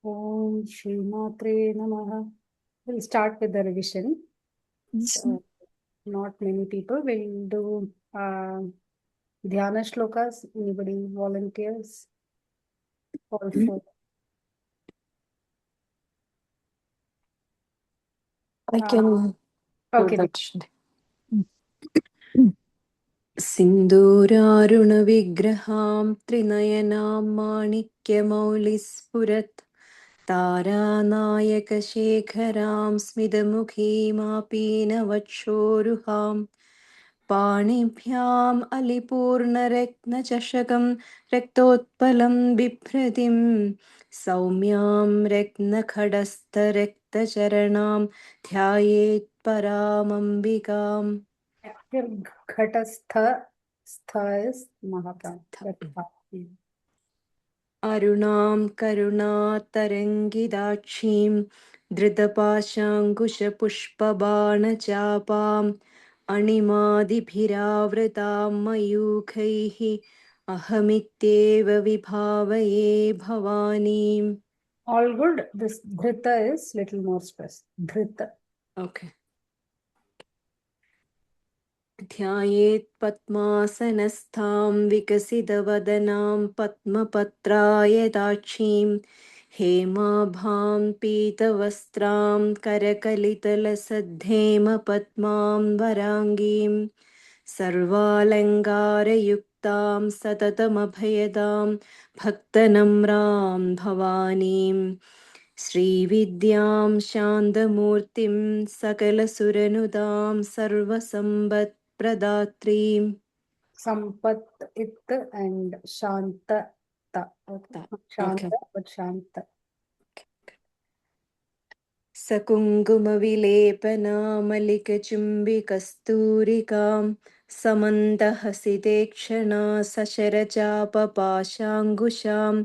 Om Shri Matre Namaha. We'll start with the revision. So, not many people will do Dhyana shlokas. Anybody volunteers? All four. I can Okay. do that. सिन्दूरारुणविग्रहां त्रिनयनां माणिक्यमौलिस्फुरत् तारानायकशेखरां स्मितमुखीमापीनवक्षोरुहां पाणिभ्याम् अलिपूर्णरत्नचषकं रक्तोत्पलं बिभ्रतिं सौम्यां रत्नखडस्थरक्तचरणां ध्यायेत् परामम्बिकाम्. Here, Ghatastha. Stha is Mahaprana. अरुणां करुणातरङ्गिताक्षीं धृतपाशाङ्कुशपुष्पबाणचापाम् अणिमादिभिरावृतां मयूखैः अहमित्येव विभावये भवानीम्. All good. This Dhrita is little more stress. Dhrita. Okay. ध्यायेत् पद्मासनस्थां विकसितवदनां पद्मपत्रायताक्षीं हेमाभां पीतवस्त्रां करकलितलसद्धेमपद्मां वराङ्गीं सर्वालङ्कारयुक्तां सततमभयदां भक्तनम्रां भवानीं श्रीविद्यां शान्तमूर्तिं सकलसुरनुदां सर्वसम्पत्प्रदात्रीं. Sampat it and Shanta. Shanta, but Shanta. सकुङ्कुमविलेपनामलिकचुम्बिकस्तूरिकां समन्दहसितेक्षणा सशरचापपाशाङ्कुशाम्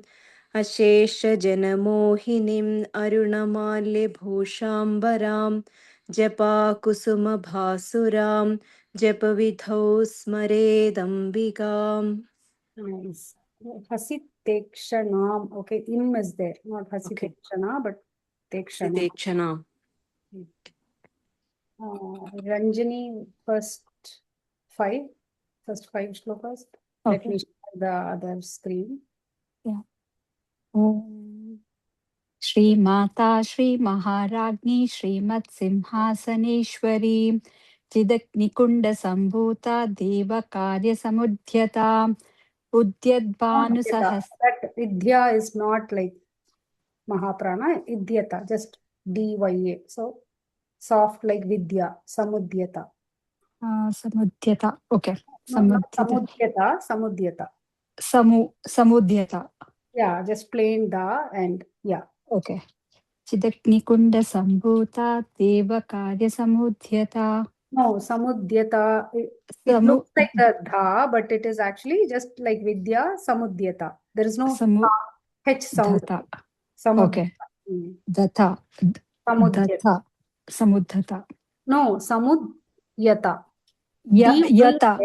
अशेषजनमोहिनीम् अरुणमाल्यभूषाम्बरां जपाकुसुमभासुरां जपविधौ स्मरेदम्बिकाम्. Nice. Hasitekshanam. Okay, im is there. Not Hasitekshana, but Tekshana. Sitekshana. Ranjani, first five shlokas. Okay. Let me share the other screen. Yeah. Om Shri Mata Shri Maharagni Srimat Simhasaneshwari Chidaknikunda Sambhuta Deva Karya Samudhyata Udyadbhanu Sahas. That Vidya is not like Mahaprana, Idyata, just DYA. So soft like Vidya, Samudhyata. Samudhyata. Okay. No, not Samudhyata, Samudhyata. Samudhyata. Yeah, just plain da and yeah. Okay. Chidaknikunda Sambhuta Deva Karya Samudhyata. No, Samudhyata. It looks like the dha, but it is actually just like Vidya, Samudhyata. There is no H sound. Okay. Data. Samudhyata. Samudhyata. No, Samudhyata. Yata.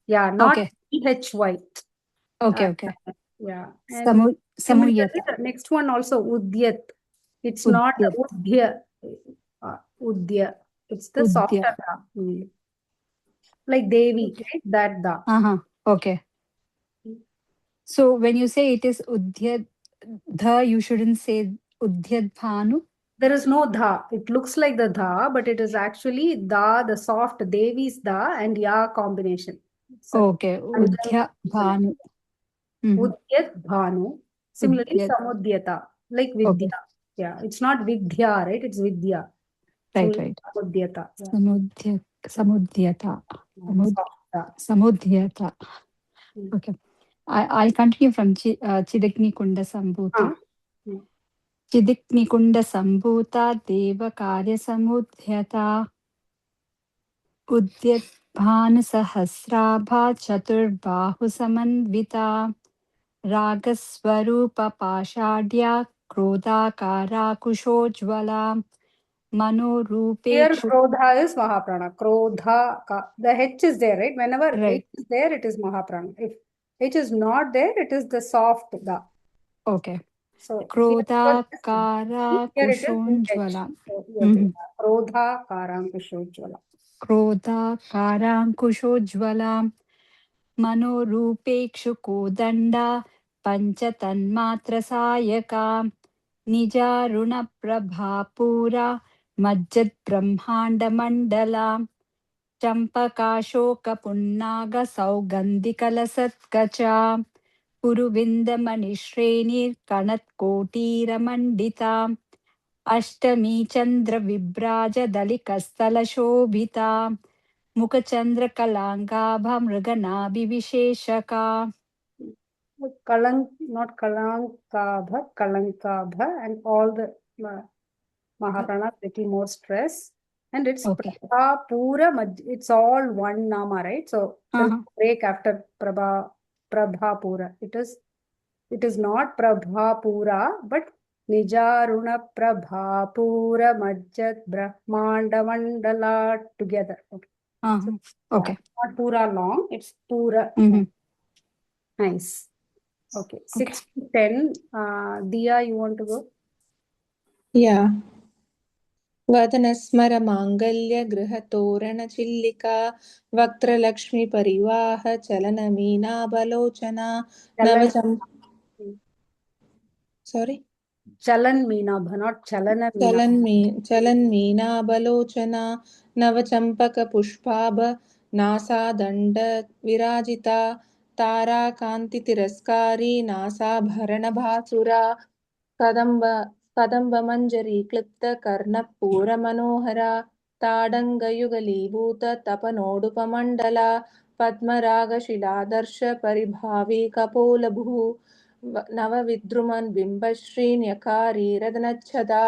Yeah, not okay. DHY. Okay. Yeah. Samuyata. The next one also Udyat. It's not Udhya. Udhya. It's the softer da. Like Devi, right? That da. Okay. So when you say it is Udyad dha, you shouldn't say Udyad Bhanu. There is no dha. It looks like the dha, but it is actually da, the soft Devi's da and ya combination. Okay. Udya Bhanu. Udyat Bhanu. Similarly, Samudhyata, like Vidya. Okay. Yeah, it's not Vidya, right? It's Vidya. Right. Samudhyata. Samudhyata. Samudhyata. Okay. I'll continue from Chidaknikunda Sambhuta. Chidaknikunda Sambhuta Deva Karya Samudhyata Udyat Bhanu Sahasrabha Chaturbahu Samanvita Ragaswarupa Pashadya Krodakara Kushojvala Manorupe. Here Krodha is Mahaprana. Krodha. The H is there, right? Whenever H is there, it is Mahaprana. If H is not there, it is the soft da. Okay. So Krodakara here it is in H. Kushonjvala. So you have to Krodha Karankushojvala. Krodakara Kushojvala. Manorupekshu Kodanda. Panchatanmatra Sayaka. Nijaruna Prabhapura. Majjat Brahmanda Mandala. Champakashoka Punnaga Saugandikala Satkacha. Puruvindamani Kanat Kotira Mandita. Ashtami Chandra Vibraja Dalikastala Shobhita. Mukachandra Kalangabha Mriganabi Visheshaka. Not Kalankabha, Kalankabha, and all the Mahaprana little more stress. And it's Okay. Prabha Pura, it's all one Nama, right? So there's a break after Prabha Pura. It is not Prabha Pura, but Nijaruna Prabha Pura Majjat Brahmanda Mandala together. Okay. So, Okay. not Pura long, it's Pura. Nice. Okay. 6 to 10. Diya, you want to go? Yeah. वदनस्मर माङ्गल्य गृहतोरण Chilika वक्त्रलक्ष्मी परिवाह चलन मीनाबलोचना नवचम sorry Chalan Meenabha, not Chalana Meenabha. चलन मीनाबलोचना नवचंपक पुष्पाभ नासादण्ड विराजिता ताराकान्ति तिरस्कारी नासाभरण भासुरा कदम्ब मंजरी क्लिप्त कर्णपूर मनोहरा ताडंगयुगलीभूत तपनोडुपमण्डला पद्मरागशिलादर्श परिभावी कपोलभू नवविद्रुमन् बिम्बश्रीन्यकारी रदनच्छदा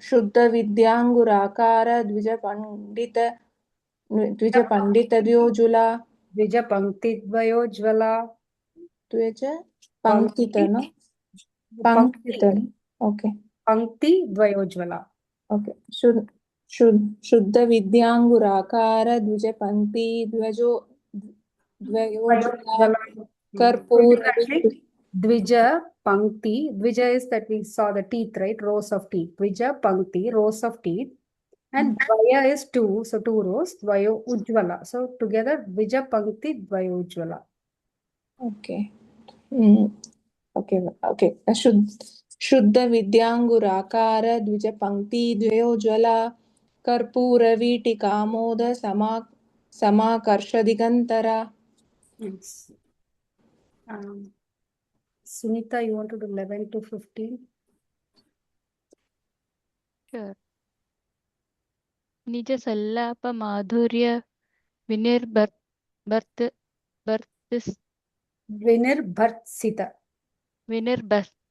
शुद्धविद्याङ्गुराकार द्विजपण्डितद्योजुला Dvija Pankti Dvayojvala. द्विज पंक्तितन पंक्तितन ओके Pankti Dvayojvala. ओके शुद्ध विद्यांगुराकार द्विज पंक्ति द्वयोज्वला कर्पूर Dvija Pankti. Dvija is that we saw the teeth, right? Rows of teeth. Dvija Pankti, rows of teeth. And Dvaya is two, so two rows. Dvayo Ujvala. So together, Dvija Pankti Dvayo Ujvala. Okay okay okay शुद्ध विद्यांगुराकार द्विज पंक्ति द्वयोज्वला कर्पूरवीटिकामोद समाकर्षदिगन्तरा. Yes. Sunita, you want to do 11 to 15? Sure. Nija sallapa madhurya Vinir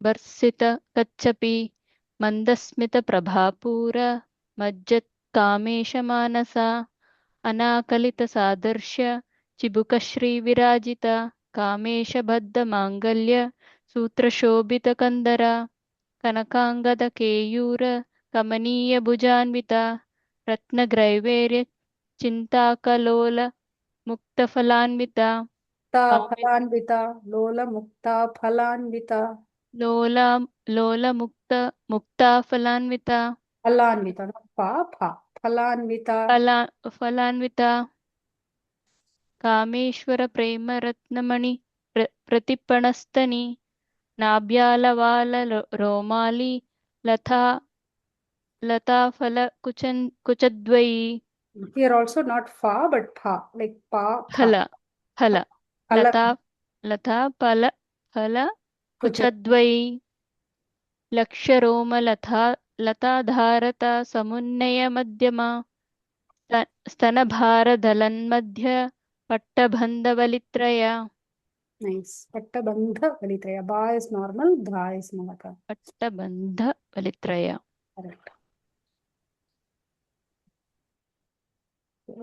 Bharsita Kachapi Mandasmita Prabhapura Majjat Kamesha Manasa Anakalita Sadarsha Chibukashri Virajita Kamesha Baddha Mangalya Sutra Shobita Kandara Kanakangada Keyura Kamaniya Bhujanvita Ratnagraiverya Chintakalola Muktafalanvita Phalanvita, Lola Mukta Phalanvita. Lola Mukta Falanvita Phalanvita, not Phalanvita. Falanvita Kameshwara Prema Ratnamani Pratipanastani Nabhyala Vala Romali Latha Fala Kuchadvayi Here also not Fa, but Pa, like Pa, Phala Latha Pala Kuchadvayi Laksharoma Latha Samunnaya Madhyama Stanabharadhalanmadhya Pattabandhavalitraya. Nice. Pattabandha Valitraya. Ba is normal, Dha is Malaka. Pattabandhavalitraya. Correct.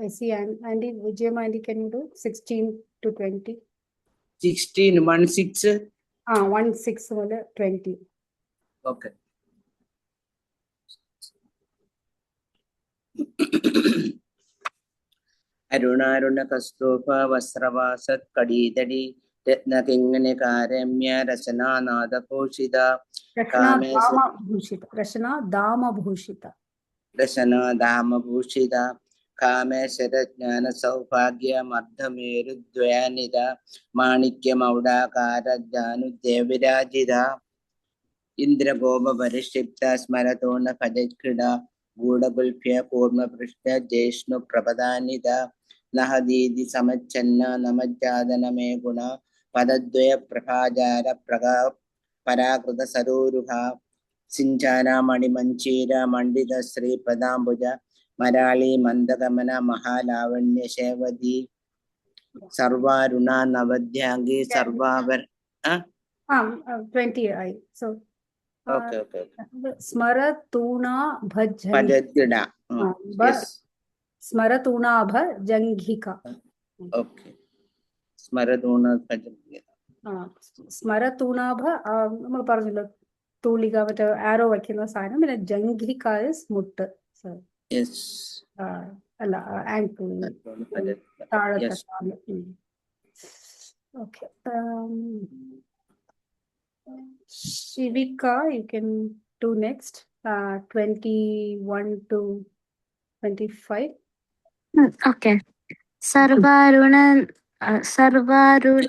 I see Andy, Vijayama, Andy, can you do 16 to 20? 16, 1, 6. 1, 6, 20. Okay. Aruna Kastopha Vasravasat Kadidadi रत्नकिङ्गनिकारम्य रचनानादभूषिता रचना कामेश धाम भूषित, रचना धाम भूषित, रचनाधामभूषिता कामेश्वरज्ञानसौभाग्यमर्धमेरुद्वयानिधा माणिक्यमौडाकारजानुदेविराजिता इन्द्रगोपरिक्षिप्ता स्मरतो न भजत्क्रीडा गूढगुल्फ्य कूर्मपृष्ठ ज्येष्णुप्रपदानिधा नः दीदि समच्छन्न नमज्जादनमे गुण पदद्वयप्रभाजार पराकृतसरोरुहा सिञ्चारामणिमञ्चीर मण्डितश्रीपदाम्बुज मराळी मन्दगमन महालावण्यशेवदी सर्वारुणा नवद्याङ्गी सर्वावर 20 I. So okay. स्मरतूणा bhajan Pajadgida. Yes. स्मरतूणा भजङ्घिका. Okay. Smaradona Pajadgida. സ്മരതൂണാഭ നമ്മൾ പറഞ്ഞല്ലോ തൂലിക മറ്റേ ആരോ വയ്ക്കുന്ന സാധനം. പിന്നെ ജംഘിക ഇസ് മുട്ട്. Yes. അല്ല ആങ്കിൾ താഴത്തെ കാല്. ഓക്കെ. ശിവിക you can do next. 21 to 25. Okay. सर्वारुण सर्वारुणावद्यानि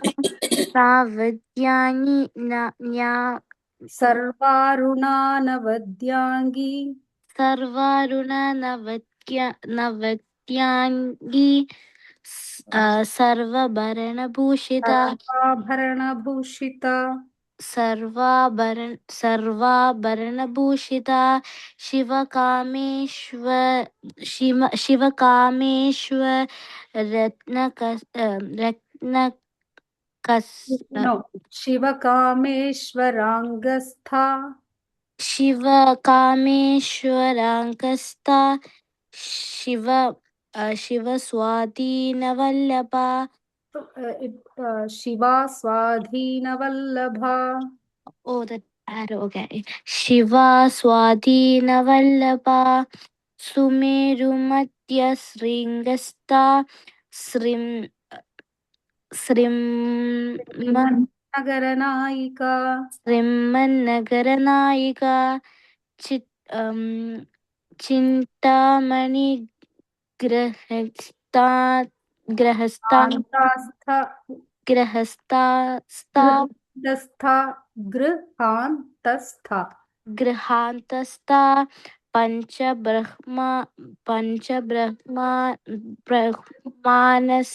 സർവാരുണാനവദ്യാംഗി सर्वारुणनवद्याङ्गी सर्वभरणभूषिता സർവാഭരണഭൂഷിത सर्वाभरणभूषिता शिवकामेश्वर no शिवकामेश्वरांगस्था शिवकामेश्वराङ्गस्था शिवस्वाधीनवल्लभा शिवा स्वाधीनवल्लभा. Oh, the arrow. Okay. Shiva Swadhinavallabha Sumerumatya Sringasta നഗരനായിക Srimannagaranayika Chintamani Grahastha Grihantastha Panchabrahmanas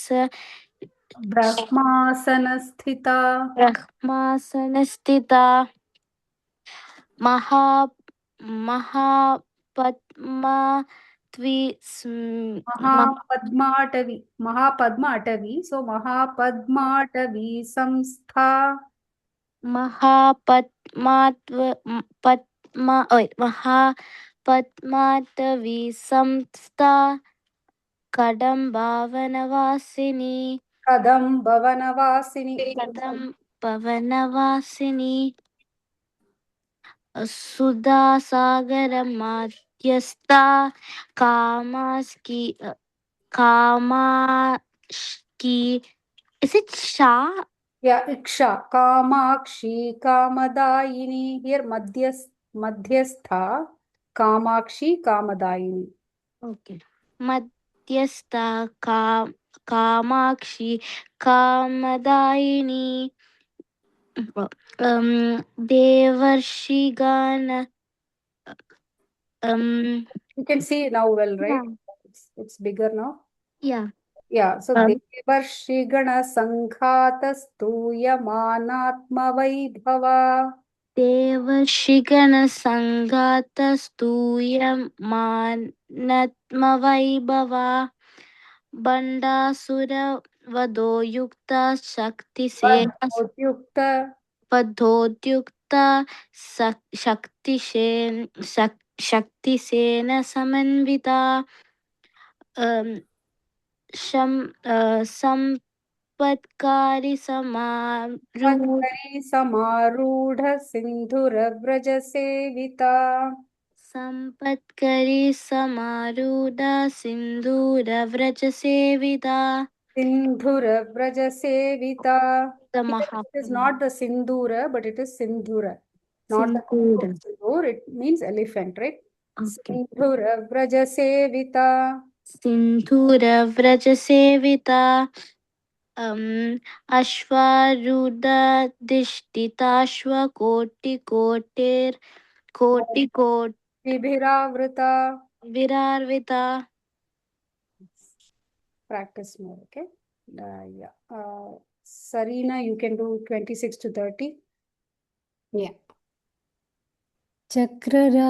Brahmasanasthita Mahapadma Mahapadma Atavi. So Mahapadma Atavi Samstha. Mahapadmatavi samstha Kadambavanavasini Sudhasagaramadhyastha Kamashki. Is it Shah? Yeah, Iksha. Kamakshi Kamadayini. Here Madhyastha Kamakshi Kamadayini. Okay. Madhyastha Kamakshi Kamadayini. Devarshigana. You can see it now well, right? Yeah. It's bigger now. Yeah. Yeah, so Devarshigana Sanghatastuyamanatma Vaibhava. Devashigana Sanghatastuyamanatma Vaibhava Bandasura Vadoyukta Shakti Sena Samanvita Sampatkari Samarudha Sindhura Sevita. Sampatkari Samaruda Sindhura Vrajasevita Sindhura Vraja Sevita. Here Maha it is not the Sindhura, but it is Sindhura. Not the Sindhura. Sindur, it means elephant, right? Okay. Sindhura Vraja Sevita. Sindhura Vraja Sevita Ashvaruda Dishtitashva Koti Vibhiravrita. Virarvita. Practice more, okay? Yeah. Sarina, you can do 26 to 30. Yeah.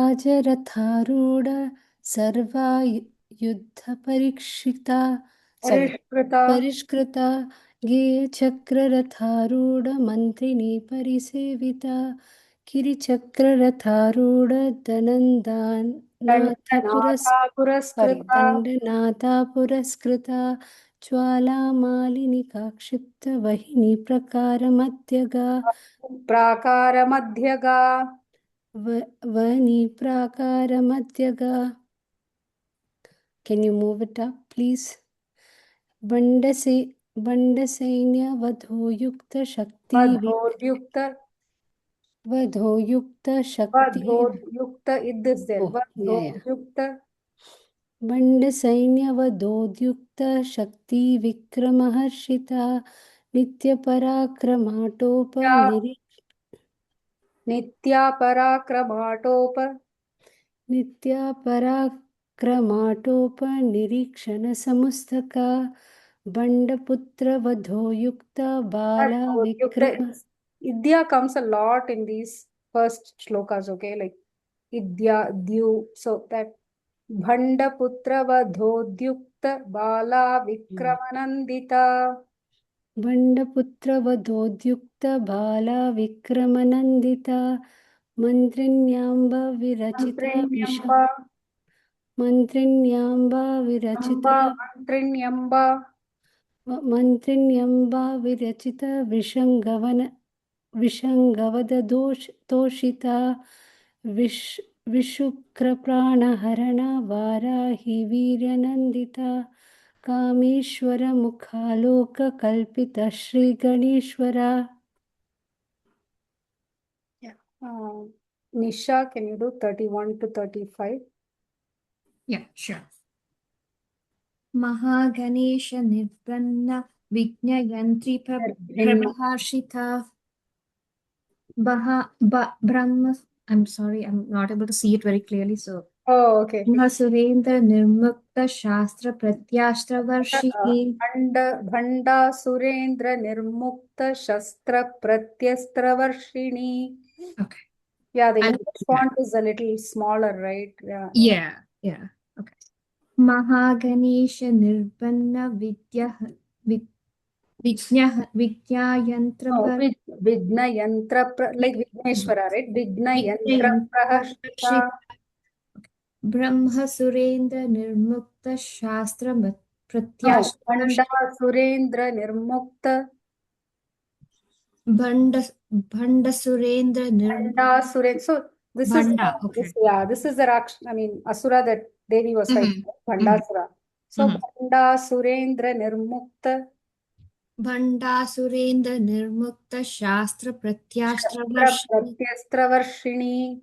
चक्रराजरथारूढ सर्वा युद्धपरीक्षिता sorry Parishkrita. परिष्कृता गेयचक्ररथारूढ मन्त्रिणी परिसेविता गिरिचक्ररथारूढ दनन्दानाथ Dandanatha sorry Puraskrita. दण्डनाथा पुरस्कृता ज्वालामालिनिका क्षिप्तवहिनी प्रकारमध्यगा Prakaramadhyaga. Vani Prakaramatiyaga. Can you move it up, please? Bandasainya Vadhoyukta Shakti Vadhodyukta. Vadhoyukta Shakti. Vadhodyukta is this there. Oh, yeah. Vadhodyukta. Bandasainya Vadhodyukta Shakti Vikramaharshita Nitya Parakramaatopa Nitya Parakramaatopa. नित्या पराक्रमाटोपनिरीक्षणसमुस्तका बण्डपुत्रवधोयुक्त बाला विक्रम Idya comes a lot in these first shlokas, okay? Like Idya, Dyu. So that Bhandaputra Vadhodyukta Bala Vikramanandita. बण्डपुत्रवधोद्युक्त बाला विक्रमनन्दिता मन्त्रिण्याम्ब विरचिता Mantrinyamba. मन्त्रिण्याम्ब विरचिता Amba. Mantrinyamba. मन्त्रिण्यम्बा विरचित विषङ्गवदतोषिता विशुक्रप्राणहरणा वाराहि वीर्यनन्दिता कामेश्वरमुखालोककल्पितः श्रीगणेश्वरा. Yeah. Nisha, can you do 31 to 35? Yeah, sure. Mahaganesh निर्पन्न विघ्नयन्त्री प्रभाषिता Brahma. I'm sorry, I'm not able to see it very clearly. So, Oh, okay. Surendra Nirmukta Shastra Pratyashtra Varshini. Bhanda Surendra Nirmukta Shastra Pratyastra Varshini. Okay. Yeah, the English font is a little smaller, right? Yeah. Okay. Mahaganesha Nirvanna Vidyayantra Vigna Yantra, like Vigneshwara, right? Vigna Yantra Praharshita. Brahma Surendra Nirmukta Shastra Pratyashtra Bhanda Surendra Nirmukta. Bhanda Surendra Bhanda Surendra. So this Bhanda, is okay. this is the Asura that Devi was fighting, Bhandasura. So Bhanda Surendra Nirmukta. Bhanda Surendra Nirmukta Shastra Pratyashtra Varshini.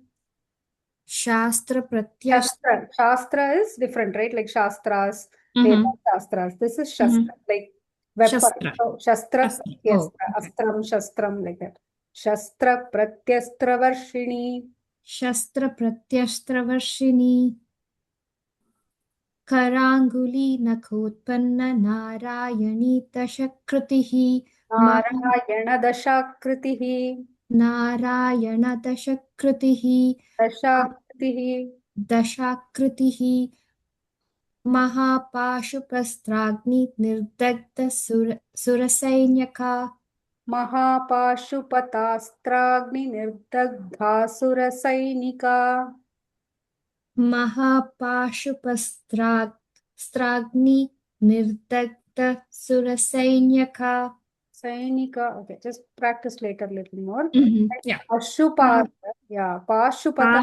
Shastra Pratyashtra. Shastra is different, right? Like Shastras, Veda Shastras. This is Shastra, like weapon. Shastra. So, Shastra, Oh, okay. Astram, Shastram, like that. Shastra Pratyastra Varshini. Shastra Pratyashtra Varshini. Karanguli Nakhotpanna Narayani Dashakritihi. Narayana Dashakritihi. Narayana Dashakritihi. Dashakritihi. Mahapashupastragni Nirdagda Surasainyaka. Mahapashupatastragni Nirdagdha Surasainika. Mahapashupastragni Nirdagda Surasainyaka. Sainika. Okay, just practice later a little more. Yeah. Pashupata. Yeah, Pashupata.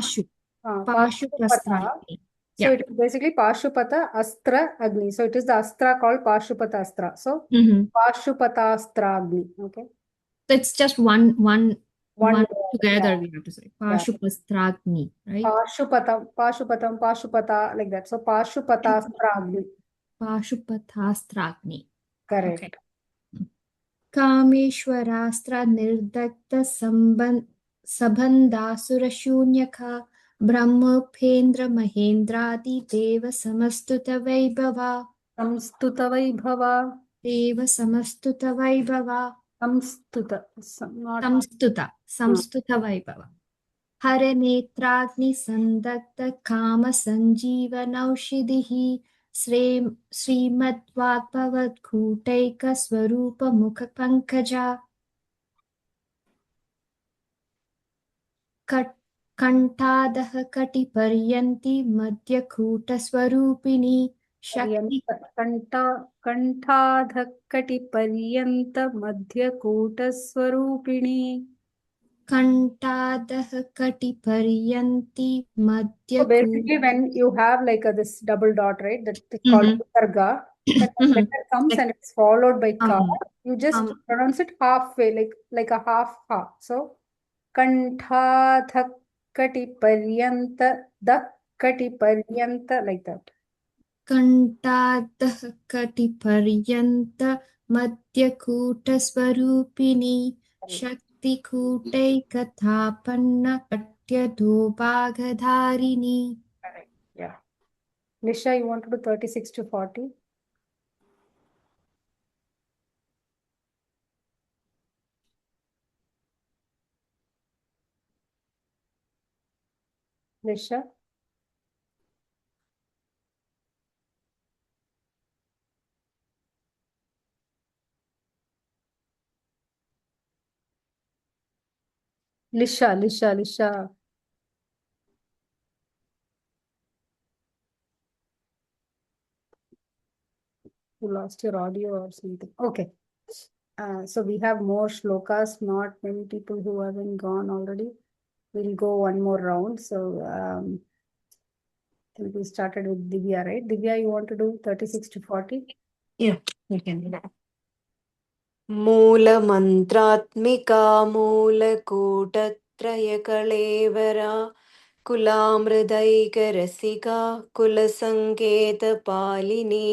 Pashupastragni. So it is basically Pashupata Astra Agni. So it is the Astra called Pashupata Astra. So Pashupata Astra Agni. Okay. So it's just one One together yeah. we have to say. Pashupastragni, right? Pashupatam, Pashupata, like that. So Pashupata Astra Agni. Pashupatastragni. Correct. Okay. कामेश्वरास्त्र निर्दग्ध सबन्धासुरशून्यका ब्रह्मोपेन्द्र महेन्द्रादि देव समस्तुत Vaibhava Samstuta Vaibhava. देव समस्तुत Vaibhava Samstuta. संस्तुत वैभव हर नेत्राग्नि संदग्ध काम संजीवनौषधिः श्रीमद्वाग्भवद्घूटैक स्वरूप मुख पंकजा कंठादः कटिपर्यन्ति मध्यकूटस्वरूपिणी शक्ति कंठाधकटिपर्यंत मध्यकूटस्वरूपिणी. कंठादः कटिपर्यन्ति So मध्यकूट basically, when you have like this double dot, right, that is called Visarga, when the letter comes and it's followed by ka, you just pronounce it halfway, like a half ha. So, Kanthathakati Paryanta, Dakati Paryanta, like that. कंठादः कटिपर्यन्त मध्यकूटस्वरूपिणी शक्तिकूटैकतापन्न कट्यधोभागधारिणी. Correct. Yeah. Nisha, you want to do 36 to 40? Nisha? Lisha. You lost your audio or something. Okay. So we have more shlokas, not many people who haven't gone already. We'll go one more round. So I think we started with Divya, right? Divya, you want to do 36 to 40? Yeah, we can do that. मूलमन्त्रात्मिका मूलकूटत्रयकळेवरा कुलामृदैकरसिका कुलसङ्केतपालिनी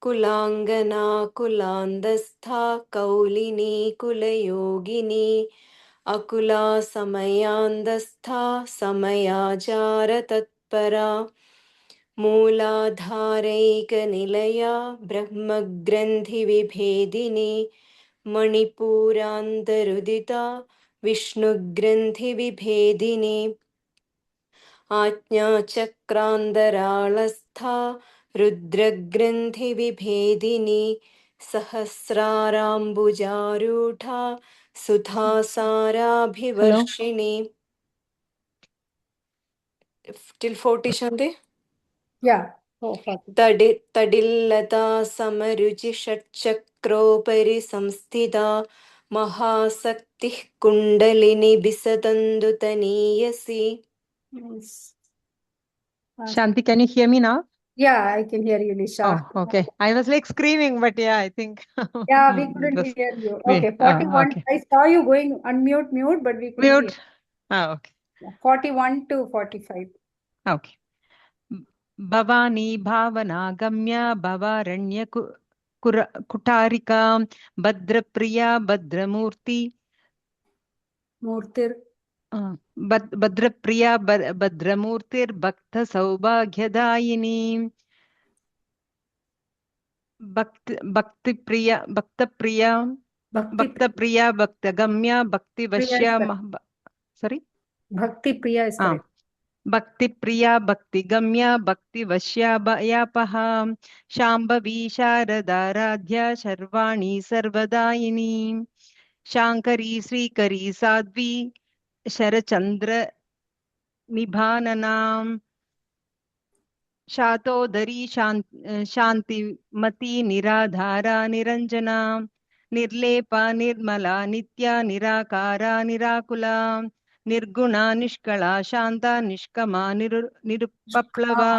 कुलाङ्गना कुलान्दस्था कौलिनी कुलयोगिनी Akula समयान्दस्था समयाचारतत्परा मूलाधारैकनिलया ब्रह्मग्रन्थिविभेदिनी मणिपूरान्तरुदिता विष्णुग्रन्थिविभेदिनी आज्ञाचक्रान्तराळस्था रुद्रग्रन्थिविभेदिनी सहस्राराम्बुजारूढा सुधासाराभिवर्षिणी. Till 40 Shanthi? Yeah. Oh, 40. तडिल्लता समरुचि षट्चक्रोपरि संस्थिता महाशक्तिः kundalini बिसतन्दुतनीयसी. Yes. Shanti, can you hear me now? Yeah, I can hear you, Nisha. Oh, okay. I was like screaming, but yeah, I think. Yeah, we couldn't hear you. Okay, 41. Okay. I saw you going unmute, but we couldn't hear. Mute. Okay. Yeah, 41 to 45. Okay. Bhavani Bhavana Gamya Bhavaranya Kutarika Bhadrapriya Bhadramurti Murtir. Bhadrapriya Bhadramurtir Bhakta Saubhagyadayini Bhakta Priya Bhaktagamya Bhakti Vashya. Sorry? Bhakti Priya is correct. Bhakti Priya Bhakti Gamya Bhakti Vashya Yapaha Shambhavi Sharadaradhya Sharvani Sarvadayini Shankari Srikari Sadvi Sharachandra Nibhananam Shatodari Shanti Mati Niradhara Niranjana Nirlepa Nirmala Nitya Nirakara Nirakula Nirguna निष्कला शान्ता निष्कमा निरुपप्लवा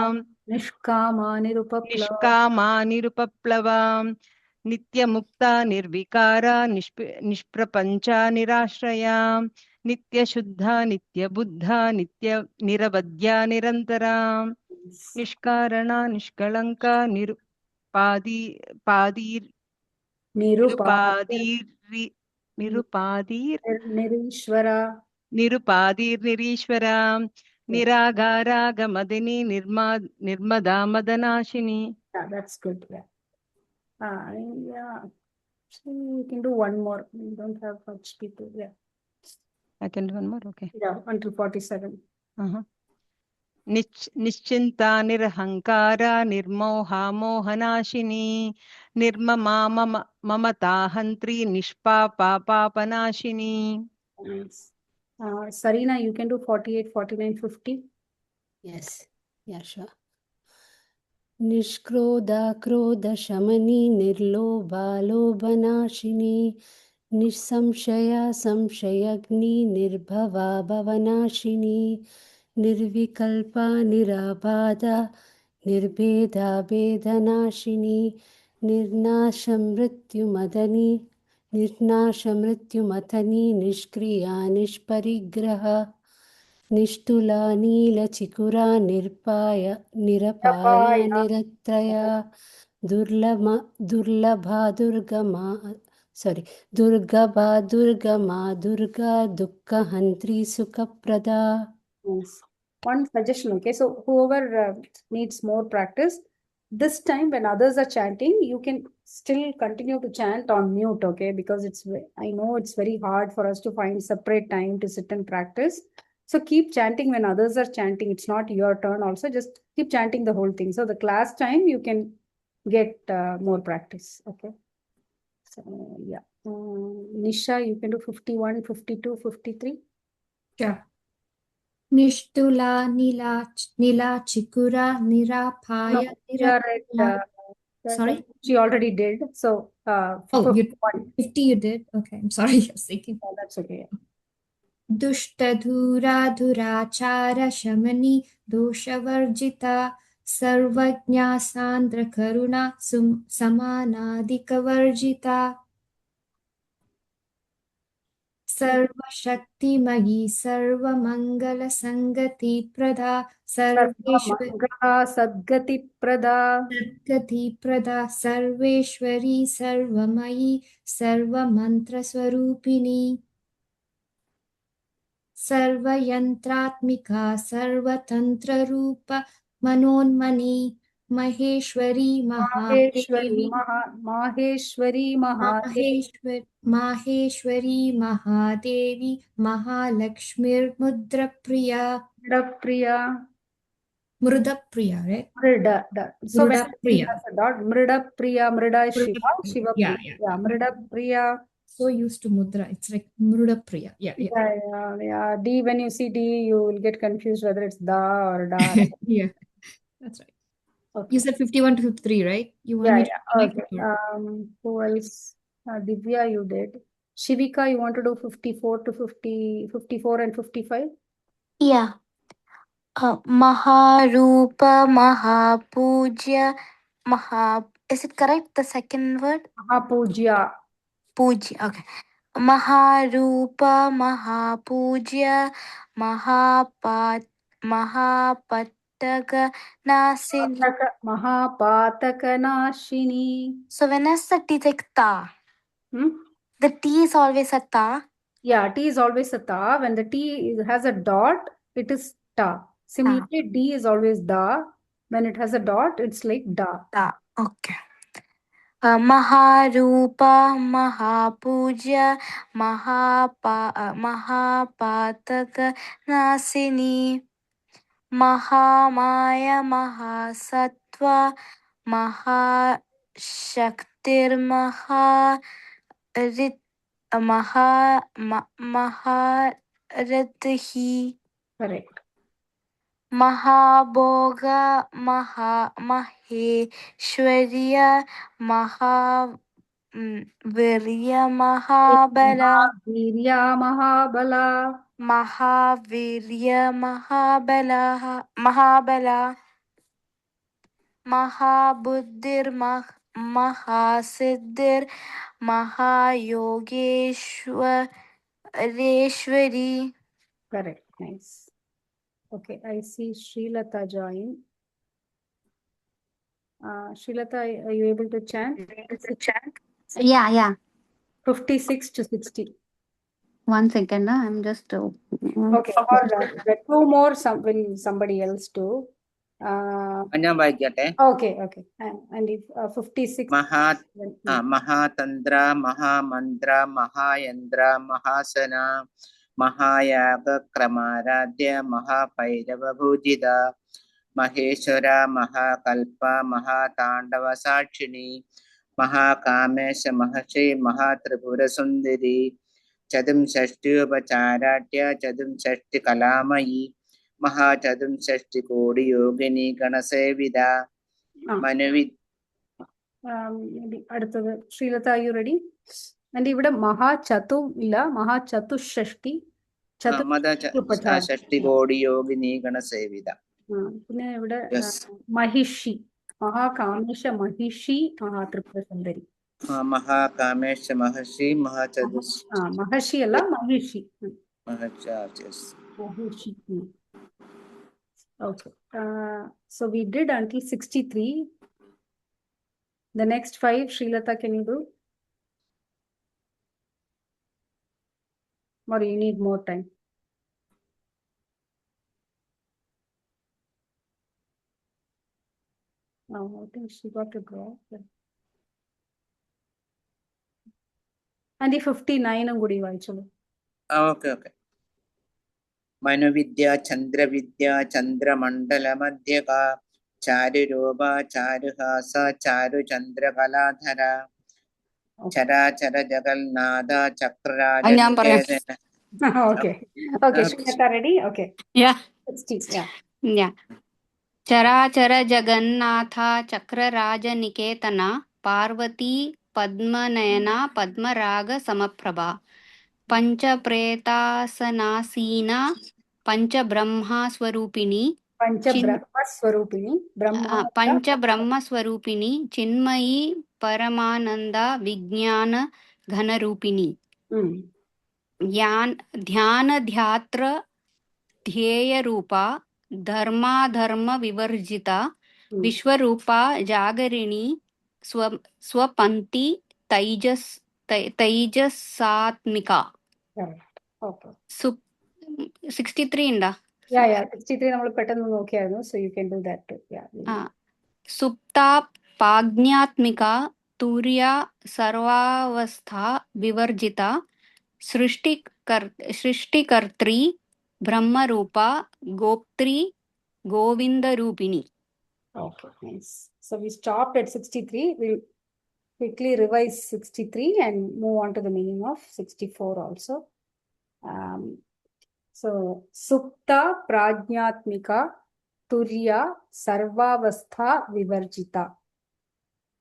निष्कामा निरुपप्लवा निष्कामा निरुपप्लवा नित्यमुक्ता निर्विकारा निष्प्रपञ्चा निराश्रया नित्यशुद्धा नित्यबुद्धा निरवद्या निरन्तरा निष्कारणा निष्कलङ्का निरीश्वरा निरुपादीर्निरीश्वरा निरागारागमदिनी निर्मदा मदनाशिनी. Yeah, that's good. Yeah. Yeah. So we can do one more. We don't have much people. Yeah. I can do one more. Okay. Yeah, until 47. निश्चिन्ता निरहङ्कारा निर्मोहा मोहनाशिनी निर्ममा ममता हन्त्री निष्पापा पापनाशिनी. Nice. Sarina, you can do 48, 49, 50. Yes. Yeah, sure. निष्क्रोधा क्रोधशमनी निर्लोभा लोभनाशिनी निस्संशया संशयग्नि निर्भवा भवनाशिनी निर्विकल्पा निराबाधा निर्भेदा भेदनाशिनी निर्नाशमृत्युमथनी निष्क्रिया निष्परिग्रह निष्ठुला नीलचिकुरा निरपाया निरत्रया दुर्लभा दुर्गमा Durga दुःखहन्त्री सुखप्रदा. Yes. One suggestion, okay? So whoever needs more practice, this time when others are chanting, you can still continue to chant on mute, okay? Because I know it's very hard for us to find separate time to sit and practice. So keep chanting when others are chanting. It's not your turn also. Just keep chanting the whole thing. So the class time, you can get more practice, okay? So yeah. Nisha, you can do 51, 52, 53. Sure. Nishtula nila chikura nirapaya No, you are at, sorry? She already did. So, Oh, 50 you did? Okay, I'm sorry. I was thinking. Oh, that's okay. दुष्टधूरा धुराचार शमनी दोषवर्जिता सर्वज्ञा सान्द्र करुणा समानादिकवर्जिता सर्वशक्तिमयी सर्वमङ्गलसङ्गति प्रदा सद्गति प्रदा सर्वेश्वरी सर्वमयी सर्वमन्त्रस्वरूपिणी सर्वयन्त्रात्मिका सर्वतन्त्ररूप मनोन्मनी महेश्वरी महादेवी महालक्ष्मीर्मुद्रप्रिया मृदप्रिया, right? So when Mrida is Shiva. Yeah. Mridapriya. So used to mudra, it's like Mrudapriya. Yeah. D, when you see D, you will get confused whether it's da or da. Yeah, that's right. Okay. You said 51 to 53, right? You want me to Okay. Who else? Divya, you did. Shivika, you want to do 54 to 50, 54 and 55? Yeah. Maharupa, Mahapujya, is it correct, the second word? Mahapujya. Pujya, okay. Maharupa, Mahapujya, Mahapataka Nasini. Mahapataka Nashini. So when is the T like ta? The T is always a ta. Yeah, T is always a ta. When the T has a dot, it is ta. Similarly, D is always da. When it has a dot, it's like da. Da. Okay. Maharupa, Mahapuja, Mahapataka Nasini, Mahamaya, Mahasattva, Mahashaktir, Maharatihi. Correct. Mahabhoga, Maheshwariya, Mahavirya, Mahabala. Mahabala. Mahavirya Mahabala Mahabuddhir Mahasiddhir Mahayogeshwareshwari. Correct. Nice. Okay, I see Srilata join. Srilata, are you able to chant? Yeah. 56 to 60. 1 second. I'm just. Okay, or two more when somebody else do. Okay. And if 56. Mahatandra, Mahamandra, Mahayandra, Mahasana, Mahayaga Kramaradya, Mahapairava Bhujida, Maheshwara, Mahakalpa, Mahatandava Sakshini, Mahakamesha Mahashi, Mahatripura Sundari, Chadum Shashti Upacharatya, Chadum Shashti Kalamayi, Mahachadum Shashti Kodi Yogini Ganasevida, Manavid. അടുത്തത് Sreelatha, are you ready? And ഇവിടെ മഹാചതു ഇല്ല, മഹാചതുഷ്ഷഷ്ടി ഷഷ്ടി കോടി യോഗിനി ഗണസേവിത. പിന്നെ ഇവിടെ മഹിഷി, മഹാകാമേശ മഹിഷി, മഹാത്രിപുര സുന്ദരി. മഹാകാമേശ മഹർഷി, മഹർഷി അല്ല, Mahishi. Mahishi. Okay. So we did until 63. The next 5, Srilata, can you do? Or you need more time? I think she got to draw. And the 59 angudi vaichulu. Okay. Manovidya, Chandravidya, Chandramandala Madhyaka, Charu Roba, Charu Hasa, Charu Chandra Kaladhara, Chara Chara Jagalnada, Chakraraja Nikedana. Okay. Srilata, ready? Okay. Yeah. 60, yeah. Yeah. Chara Jagannatha Chakraraja Niketana Parvati Padmanayana Padmaraga Samaprabha Pancha Pretasanasina Pancha Brahma Swarupini Pancha Brahma Swarupini Chinmayi Paramananda Vijnana Ghanarupini Dhyana Dhyatra ध्येय रूपा धर्माधर्म विवर्जिता विश्वरूपा जागरिणी स्वपंति तैजसात्मिका. Okay. 63 inda. Yeah. 63 നമ്മൾ പെട്ടെന്ന് നോക്കിയായിരുന്നു, so you can do that too. Yeah. सुप्ता पाज्ञात्मिका तुर्या सर्वावस्था विवर्जिता सृष्टिकर्त्री ब्रह्मरूपा गोप्त्री गोविंदरूपिणी. Okay, nice. So we stopped at 63. We'll quickly revise 63 and move on to the meaning of 64 also. So Supta Prajnatmika Turya Sarvavastha Vivarjita.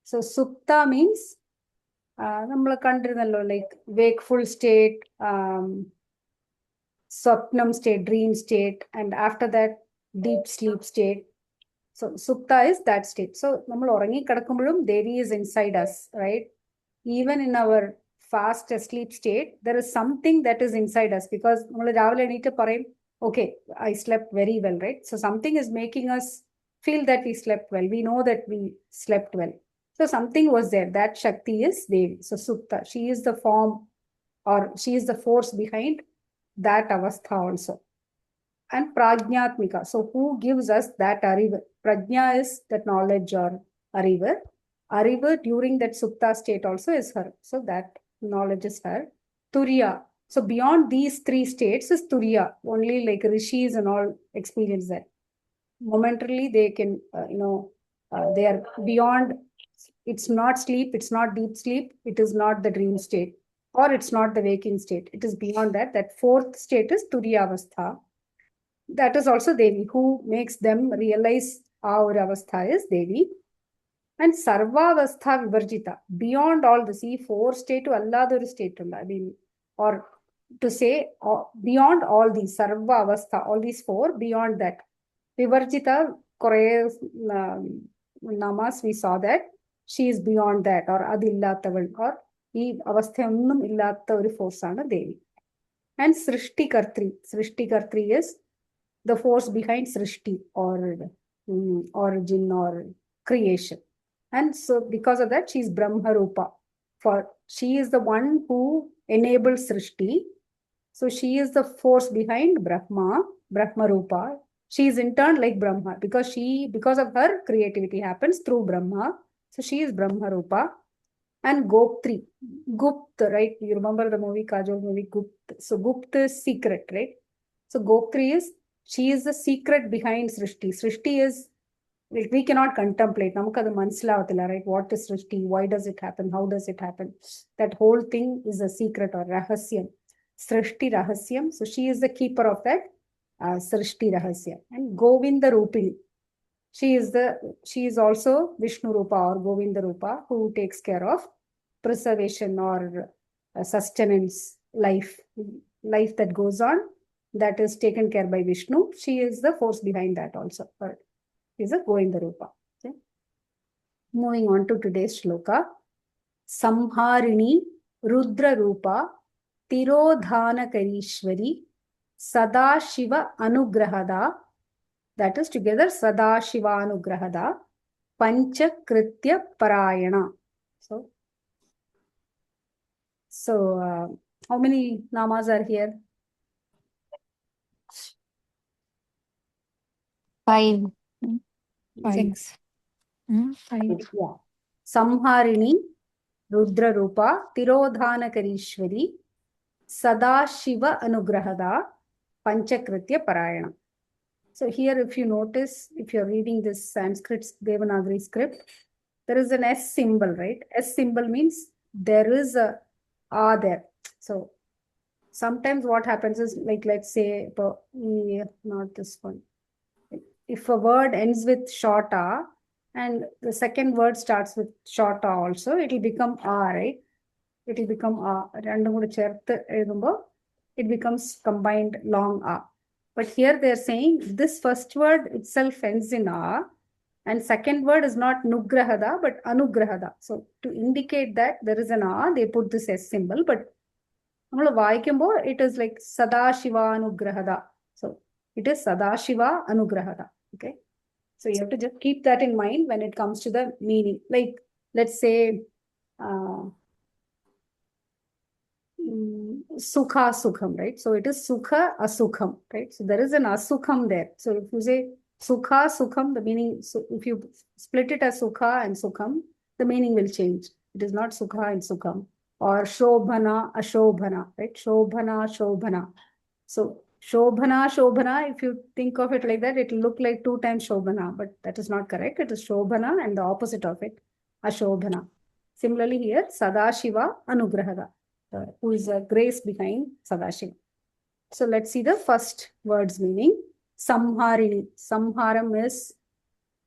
So Supta means നമ്മൾ കണ്ടിരുന്നല്ലോ, like wakeful state, Swapnam state, dream state, and after that deep sleep state. So Supta is that state. So നമ്മൾ ഉറങ്ങി കിടക്കുമ്പോഴും Devi is inside us, right? Even in our fast asleep state, there is something that is inside us, because നമ്മൾ രാവിലെ എണീറ്റ് പറയും, okay, I slept very well, right? So something is making us feel that we slept well. We know that we slept well. So something was there. That Shakti is Devi. So Supta, she is the form, or she is the force behind that avastha also. And Prajnatmika. So who gives us that Ariva? Prajna is that knowledge or Ariva. Ariva during that Supta state also is her. So that knowledge is her. Turiya. So beyond these 3 states is Turiya. Only like rishis and all experience that. Momentarily they can, they are beyond. It's not sleep, it's not deep sleep, it is not the dream state, or it's not the waking state. It is beyond that. That 4th state is Turiya avastha. That is also Devi. Who makes them realize our avastha is Devi. And Sarvavastha Vivarjita. Beyond all this, 4 state to Allah state, or to say beyond all these, Sarva Avastha, all these four, beyond that. Vivarjita, Kore Namas, we saw that she is beyond that, or Adillattaval, or E Avasthyannum Illatta or Forsana Devi. And Srishti Kartri. Srishti Kartri is the force behind Srishti, or origin or creation. And so because of that, she is Brahma Rupa. For she is the one who enables Srishti. So she is the force behind Brahma Rupa. She is in turn like Brahma because of her creativity happens through Brahma. So she is Brahma Rupa. And Goptri, Gupta, right? You remember the movie, Kajol movie, Gupta. So Gupta is secret, right? So Goptri she is the secret behind Srishti. Srishti is, we cannot contemplate. Namukku adu manasilavadilla, right? What is Srishti? Why does it happen? How does it happen? That whole thing is a secret or rahasyam. Srishti rahasyam. So she is the keeper of that Srishti rahasyam. And Govinda Rupini. She is also Vishnu Rupa or Govinda Rupa, who takes care of preservation or sustenance, life that goes on, that is taken care by Vishnu. She is the force behind that also. Is a Govinda Rupa. Okay. Moving on to today's shloka. Samharini Rudra Rupa Tirodhana Karishwari Sadashiva Anugrahada. That is together Sadashiva Anugrahada Panchakritya Parayana. So how many namas are here? 5. 6. 5. Yeah. Samharini Rudra Rupa Tirodhana Karishwari Sadashiva Anugrahada Panchakritya Parayana. So here, if you notice, if you're reading this Sanskrit Devanagari script, there is an S symbol, right? S symbol means there is a A there. So sometimes what happens is, like, let's say, not this one. If a word ends with short A and the second word starts with short A also, it will become A, right? It will become A. It becomes combined long A. But here they are saying this first word itself ends in A, and second word is not Nugrahada but Anugrahada. So to indicate that there is an A, they put this S symbol, but it is like Sadashiva Anugrahada. So it is Sadashiva Anugrahada. Okay. So you have to just keep that in mind when it comes to the meaning. Like, let's say, Sukha Sukham, right? So it is Sukha Asukham, right? So there is an Asukham there. So if you say Sukha Sukham, the meaning, so if you split it as Sukha and Sukham, the meaning will change. It is not Sukha and Sukham. Or Shobhana Ashobhana, right? Shobhana Shobhana. So Shobhana, if you think of it like that, it will look like 2 times Shobhana, but that is not correct. It is Shobhana and the opposite of it, Ashobhana. Similarly here, Sadashiva Anugrahada, who is a grace behind Sadashiva. So let's see the first word's meaning. Samharini. Samharam is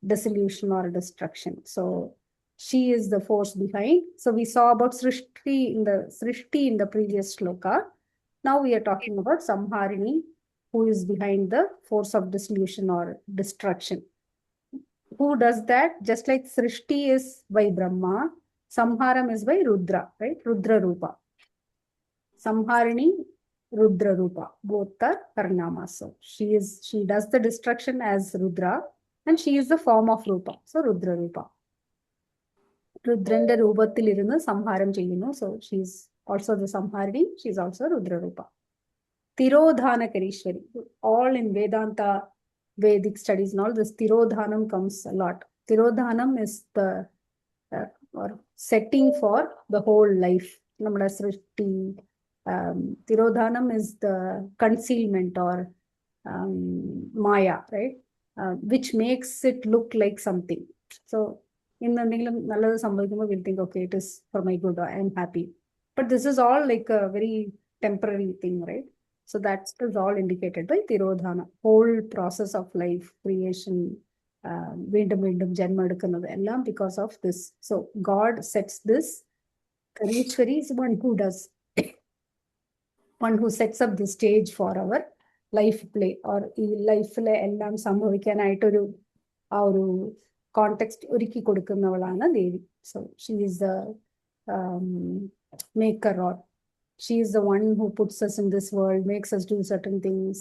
dissolution or destruction. So she is the force behind. So we saw about Srishti in the previous shloka. Now we are talking about Samharini, who is behind the force of dissolution or destruction. Who does that? Just like Srishti is by Brahma, Samharam is by Rudra, right? Rudra Rupa. Samharini, Rudra Rupa. Both are her namas. So she does the destruction as Rudra, and she is the form of Rupa. So Rudra Rupa. Rudranda Rupathil irunnu Samharam cheyyunu. So she is also the Samharini. She is also Rudra Rupa. Tirodhana Karishwari. All in Vedanta, Vedic studies and all, this Tirodhanam comes a lot. Tirodhanam is the or setting for the whole life. Namada Srishti. Tirodhanam is the concealment or Maya, right? Which makes it look like something. So in the we'll think, okay, it is for my good, I am happy. But this is all like a very temporary thing, right? So that is all indicated by Tirodhana. Whole process of life, creation, because of this. So God sets this. Karishwari is one who does. one who sets up the stage for our life play or life എല്ലാം സംഭവിക്കാനായിട്ടൊരു ആ ഒരു context ഒരുക്കി കൊടുക്കുന്നവളാണ് ദേവി. So she is the maker, or she is the one who puts us in this world, makes us do certain things.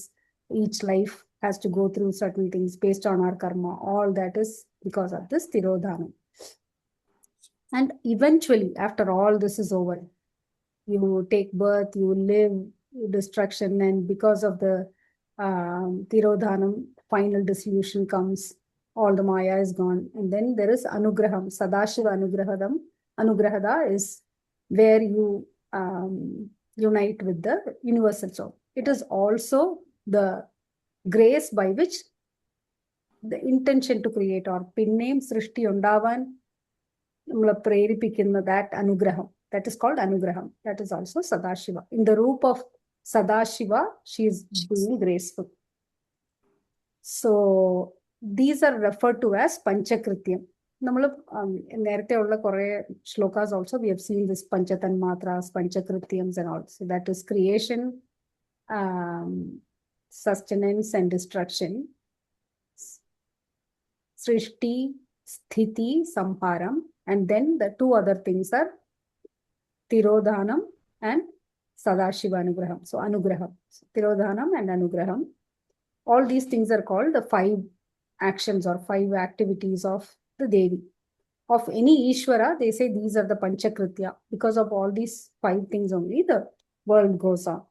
Each life has to go through certain things based on our karma. All that is because of this Tirodhanam. And eventually, after all this is over, you take birth, you live, destruction, and because of the Tirodhanam, final dissolution comes, all the Maya is gone. And then there is Anugraham, Sadashiva Anugrahadam. Anugrahada is where you unite with the universal soul. It is also the grace by which the intention to create or pinname Srishti Undavan preripikkinna, that Anugraham. That is called Anugraham. That is also Sadashiva. In the roop of Sadashiva, she is being graceful. So these are referred to as Panchakrityam. നേരത്തെ ഉള്ള കുറെ ശ്ലോകാസ് also we have seen this Panchatanmatras, Panchakrityams and all. So that is creation, sustenance and destruction, Srishti, Sthiti, Samharam, and then the two other things are Tirodhanam and Sadashiva Anugraham. So Anugraham, Tirodhanam and Anugraham. All these things are called the 5 actions or 5 activities of the Devi. Of any Ishvara, they say these are the Panchakritya. Because of all these 5 things only, the world goes on.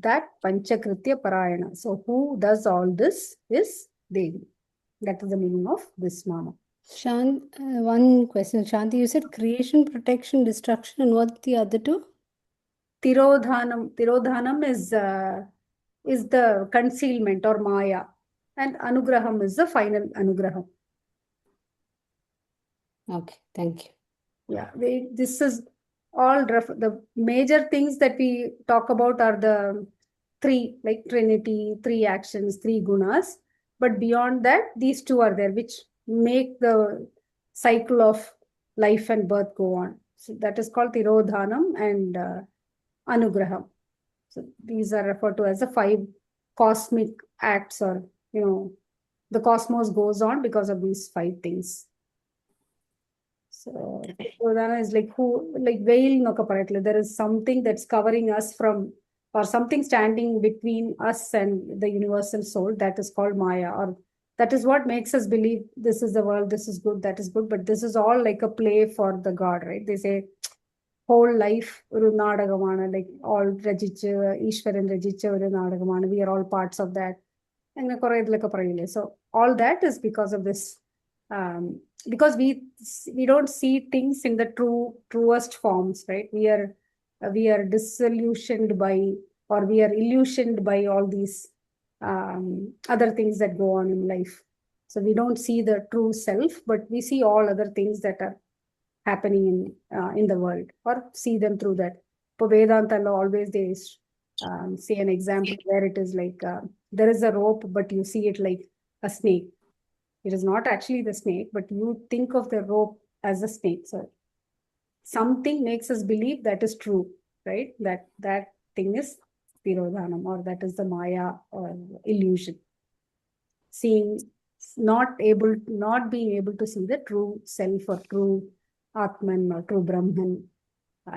That Panchakritya Parayana. So who does all this is Devi. That is the meaning of this Nama. One question, Shanthi. You said creation, protection, destruction, and what the other two? Tirodhanam. Tirodhanam is the concealment or Maya, and Anugraham is the final Anugraham. Okay, thank you. Yeah, this is all the major things that we talk about are the 3, like Trinity, 3 actions, 3 gunas. But beyond that, these 2 are there, which make the cycle of life and birth go on. So that is called Tirodhanam and Anugraham. So these are referred to as the 5 cosmic acts, or the cosmos goes on because of these 5 things. So Tirodhana is like veil nokka parayatla. There is something that's covering us from, or something standing between us and the universal soul. That is called Maya, or that is what makes us believe this is the world, this is good, that is good. But this is all like a play for the God, right? They say whole life oru nadagamana, like all rajicha Ishwaran rajicha oru nadagamana. We are all parts of that. And so all that is because of this, because we don't see things in the truest forms, right? We are disillusioned by, or we are illusioned by all these other things that go on in life. So we don't see the true self, but we see all other things that are happening in the world, or see them through that. For Vedanta always they see an example where it is like there is a rope, but you see it like a snake. It is not actually the snake, but you think of the rope as a snake. So something makes us believe that is true, right? That thing is Tirodhanam, or that is the Maya or illusion. Seeing, not being able to see the true self or true Atman or true Brahman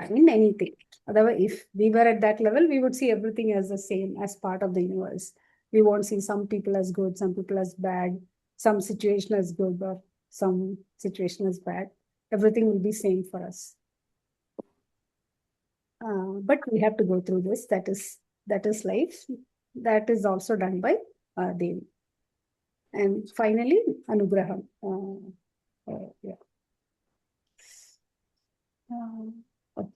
in anything. Otherwise, if we were at that level, we would see everything as the same, as part of the universe. We won't see some people as good, some people as bad, some situation as good, or some situation as bad. Everything will be same for us. But we have to go through this. That is life. That is also done by Devi. And finally, Anugraham. Yeah. Okay.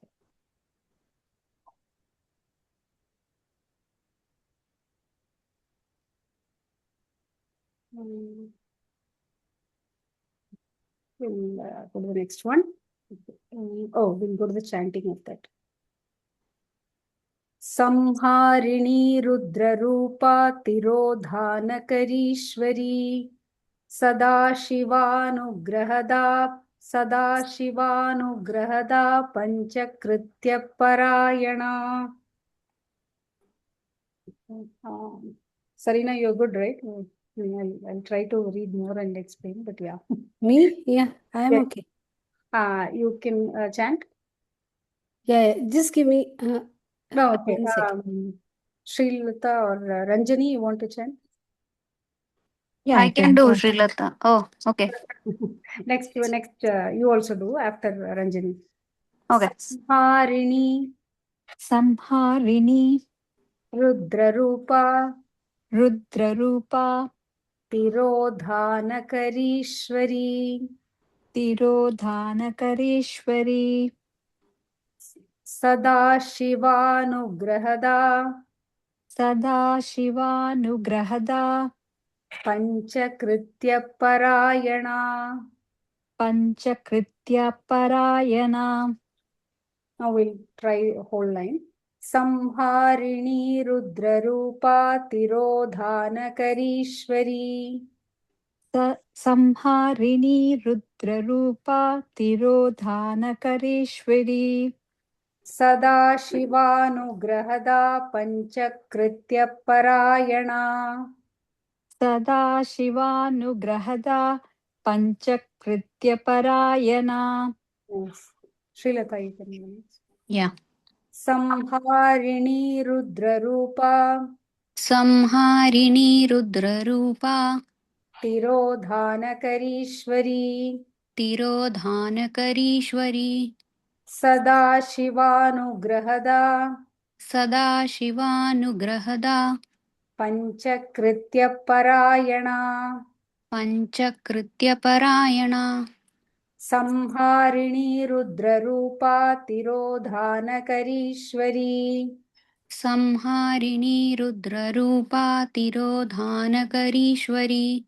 We'll go to the next one. We'll go to the chanting of that. Samharini Rudrarupa Tirodhanakarishwari Sadashivanugrahada Panchakritya Parayana. Sarina, you're good, right? I'll try to read more and explain, but yeah. Me? Yeah, I am Yeah. okay. You can chant? Yeah, just give me No, okay. 1 second. Srilata or Ranjani, you want to chant? Yeah, I can do Srilata. Oh, okay. Next, you also do after Ranjani. Okay. Harini, Samharini, Rudrarupa, Rudrarupa, Tirodhanakarishwari, Tirodhanakareshwari, Sadashivanugrahada, Sadashivanugrahada, Panchakritya Parayana. Panchakritya Parayana. Now we'll try whole line. Samharini Rudrarupa Tirodhanakarishwari. Samharini Rudrarupa Tirodhanakareshwari. Sadashivanugrahada Panchakritya Parayana. Sadashivanugrahada Panchakritya Parayana. Yes. Srilata, you can manage. Yeah. Samharini Rudrarupa Samharini Rudrarupa Tirodhanakarishwari. Tirodhanakarishwari Sadashivanugrahada Sadashivanugrahada Panchakritya Parayana. Panchakrityaparayana Samharini Rudrarupa Tirodhanakarishwari. Samharini Rudrarupa Tirodhanakarishwari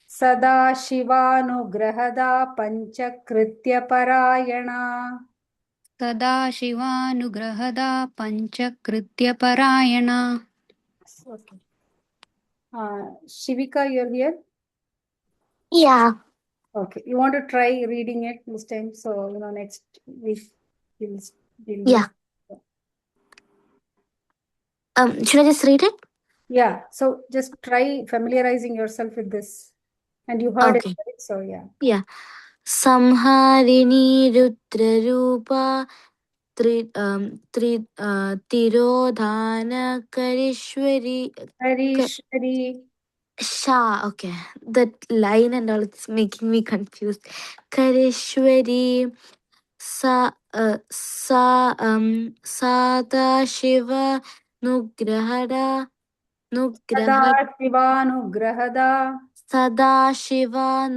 Sadashivanugrahada Panchakritya Parayana. Sadashivanugrahada Panchakrityaparayana. Okay. Shivika, you're here? Yeah. Okay. You want to try reading it this time? So, next week we'll Yeah. Should I just read it? Yeah. So just try familiarizing yourself with this. And you heard it, Okay. right? So, yeah. Yeah. Samharini Rudrarupa Tirodhana Karishwari. Karishwari. Sha, okay. That line and all, it's making me confused. Karishwari Sada Shiva Nugrahada Sadashivanugrahada Sada Shiva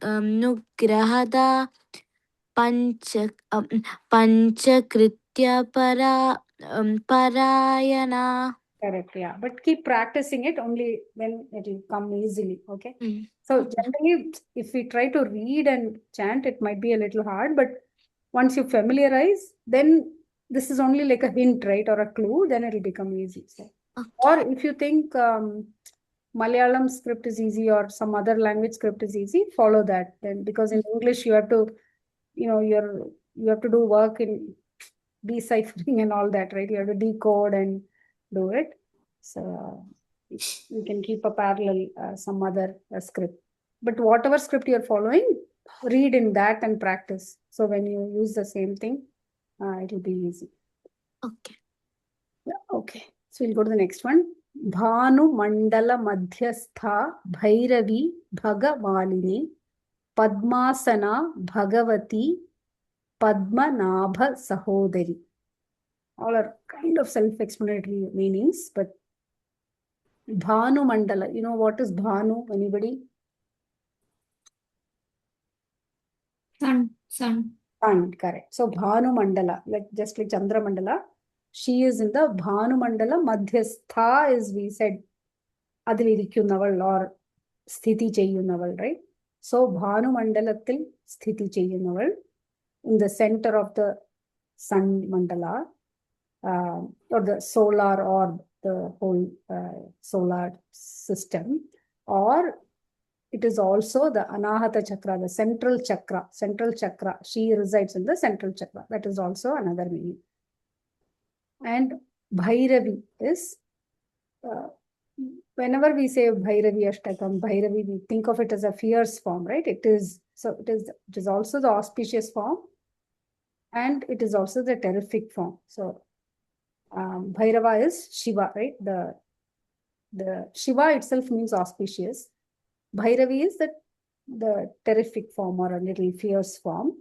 Nugrahada Panchakritya Parayana. Correct, yeah. But keep practicing it only when it will come easily, okay? So generally, if we try to read and chant, it might be a little hard, but once you familiarize, then this is only like a hint, right? Or a clue, then it'll become easy. So. Okay. Or if you think Malayalam script is easy or some other language script is easy, follow that then, because in English you have to, you have to do work in deciphering and all that, right? You have to decode and do it. So you can keep a parallel some other script. But whatever script you're following, read in that and practice. So when you use the same thing, it will be easy. Okay. Yeah, okay. So we'll go to the next one. Bhanu Mandala Madhyastha Bhairavi Bhagamalini Padmasana Bhagavati Padmanabha Sahodari. All are kind of self-explanatory meanings, but Bhanu Mandala, you know what is Bhanu? Anybody? Sun. Sun, correct. So Bhanu Mandala, just like Chandra Mandala, she is in the Bhanu Mandala Madhyastha, as we said, Adilirikunaval or Sthiti Cheyunaval, right? So Bhanu Mandalatil Sthiti Cheyunaval, in the center of the Sun Mandala, or the solar orb, the whole solar system, or it is also the Anahata Chakra, the central chakra. She resides in the central chakra. That is also another meaning. And Bhairavi is whenever we say Bhairavi Ashtakam, Bhairavi, we think of it as a fierce form, right? It is also the auspicious form, and it is also the terrific form. So Bhairava is Shiva, right? The Shiva itself means auspicious. Bhairavi is the terrific form or a little fierce form.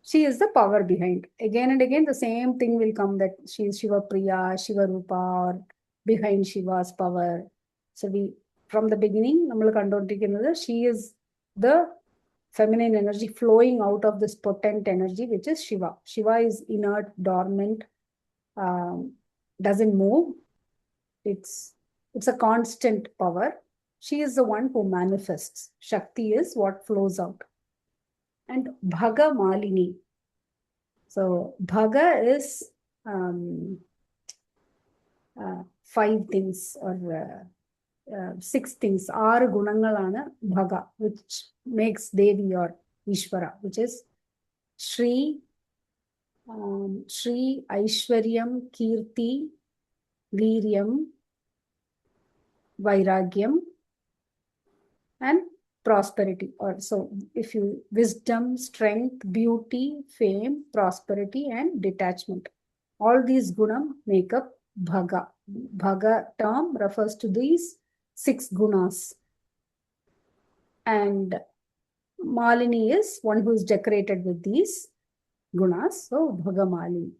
She is the power behind. Again and again, the same thing will come, that she is Shiva Priya, Shiva Rupa, or behind Shiva's power. So from the beginning, she is the feminine energy flowing out of this potent energy, which is Shiva. Shiva is inert, dormant, doesn't move. It's a constant power. She is the one who manifests. Shakti is what flows out. And Bhaga Malini. So Bhaga is 5 things or 6 things. 6 gunangalana Bhaga, which makes Devi or Ishvara, which is Shri, Aishwaryam, Kirti, Viryam, Vairagyam, and prosperity. Or so if you wisdom, strength, beauty, fame, prosperity, and detachment. All these gunam make up Bhaga. Bhaga term refers to these 6 gunas. And Malini is one who is decorated with these gunas. So Bhaga Malini.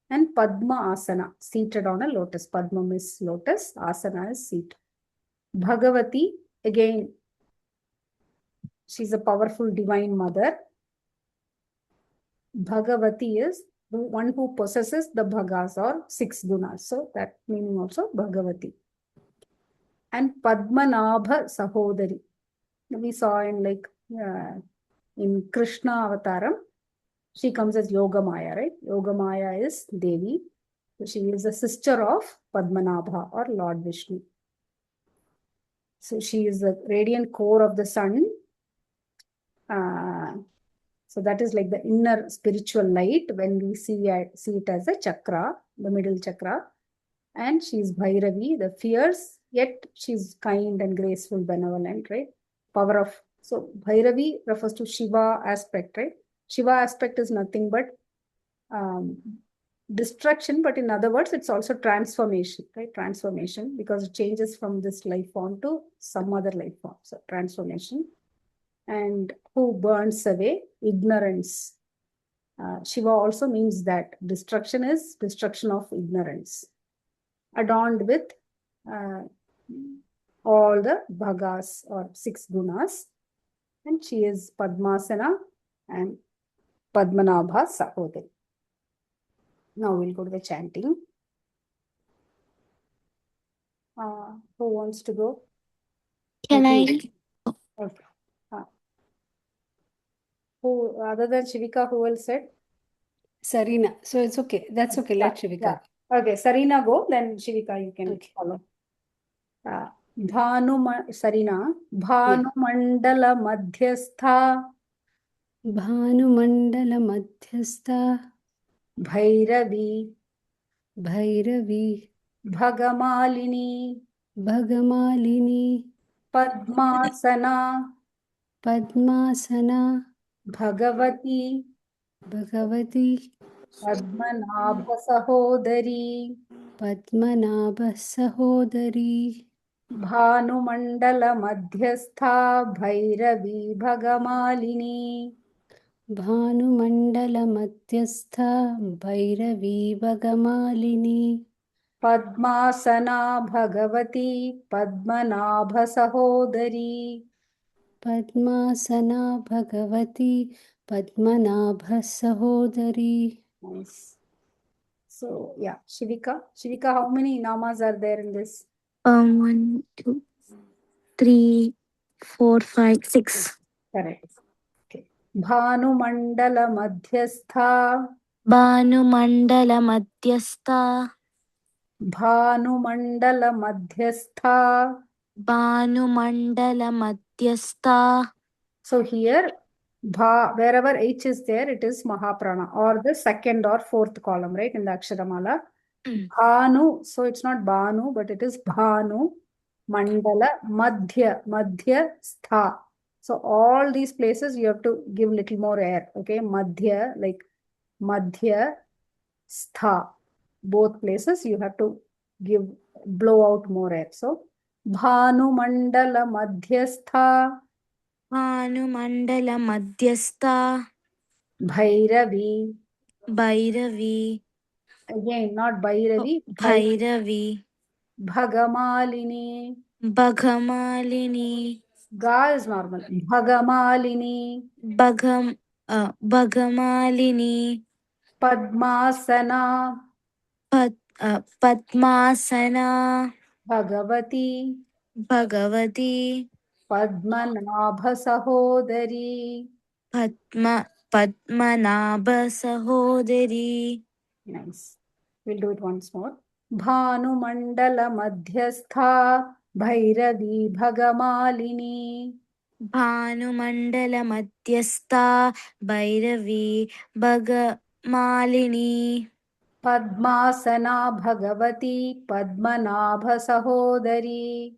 And Padma Asana, seated on a lotus. Padma is lotus, Asana is seat. Bhagavati, again, she's a powerful divine mother. Bhagavati is the one who possesses the Bhagas or 6 gunas. So that meaning also Bhagavati. And Padmanabha Sahodari. We saw in in Krishna Avataram, she comes as Yogamaya, right? Yogamaya is Devi. So she is a sister of Padmanabha or Lord Vishnu. So she is the radiant core of the sun. So that is like the inner spiritual light when we see it as a chakra, the middle chakra. And she is Bhairavi, the fierce, yet she's kind and graceful, benevolent, right? Power of, so Bhairavi refers to Shiva aspect, right? Shiva aspect is nothing but destruction, but in other words, it's also transformation, right? Transformation, because it changes from this life form to some other life form. So transformation. And who burns away ignorance. Shiva also means that destruction is destruction of ignorance. Adorned with all the bhagas or 6 gunas. And she is Padmasana and Padmanabha Sahodari. Now we'll go to the chanting. Who wants to go? Can I? Okay. Who, other than Shivika, who else said? Sarina. So it's okay. That's okay. Let Shivika. Yeah. Okay, Sarina go, then Shivika you can follow. Sarina. Bhanumandala Madhyastha. Bhanumandala Madhyastha. Bhairavi. Bhairavi. Bhagamalini. Bhagamalini. Padmasana. Padmasana. Bhagavati. Bhagavati. Padmanabha Sahodari. Padmanabha Sahodari. Bhanumandala Madhyastha Bhairavi Bhagamalini. Bhanumandala Madhyastha Bhairavi Bhagamalini. Padmasana Bhagavati Padmanabha Sahodari. Padmasana Bhagavati Padmanabha Sahodari. Nice. So yeah, Shivika. Shivika, how many namas are there in this? 1, 2, 3, 4, 5, 6. Correct. Okay. Bhanumandala Madhyastha. Bhanumandala Madhyastha. Bhanumandala Madhyastha. Bhanumandala Madhyastha. So here, wherever H is there, it is Mahaprana or the 2nd or 4th column, right, in the Aksharamala. Bhanu, so it's not Bhanu, but it is Bhanu. Mandala, Madhya, Stha. So all these places you have to give little more air, okay? Madhya, like Madhya, Stha. Both places you have to blow out more air. So, Bhanu Mandala Madhyastha, भानुमण्डल मध्यस्था Bhairavi. Bhairavi Again, not Bhairavi, Bhairavi Bhagamalini. भगमालिनी Ga is normal. Bhagamalini, भगमालिनी Padmasana, padmasana Bhagavati, Bhagavati Padmanabhasahodari. पद्मनाभसहोदरी. Nice. We'll do it once more. Bhanumandala Madhyastha, Bhairavi Bhagamalini. भानुमण्डल मध्यस्था Bhairavi भगमालिनी Padmasana Bhagavati Padmanabhasahodari.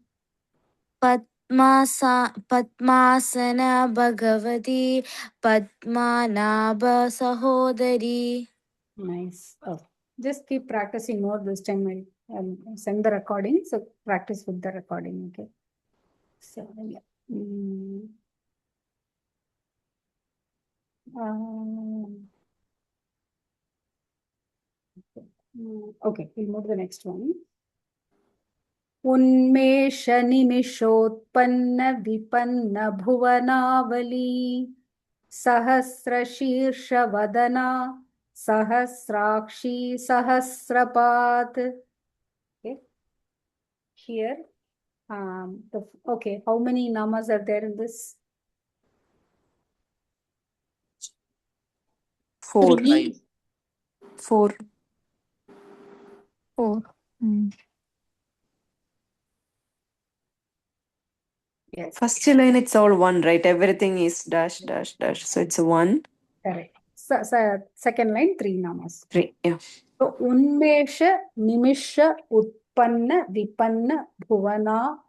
Padmasana Bhagavati पद्मनाभसहोदरी. Nice. Oh, just keep practicing more this time. I'll send the recording. So practice with the recording. Okay. So yeah. Okay, we'll move to the next one. उन्मेष निमिषोत्पन्न विपन्न भुवनावली सहस्रशीर्षवदना सहस्राक्षी सहस्रपात्. Okay. Here, okay, how many namas are there in this? 4. 4. Yes. First line, it's all 1, right? Everything is dash, dash, dash. So it's 1. Correct. So, second line, 3 namas. 3, yeah. So, Unmesha, Nimisha, Utpanna, Vipanna, Bhuvana,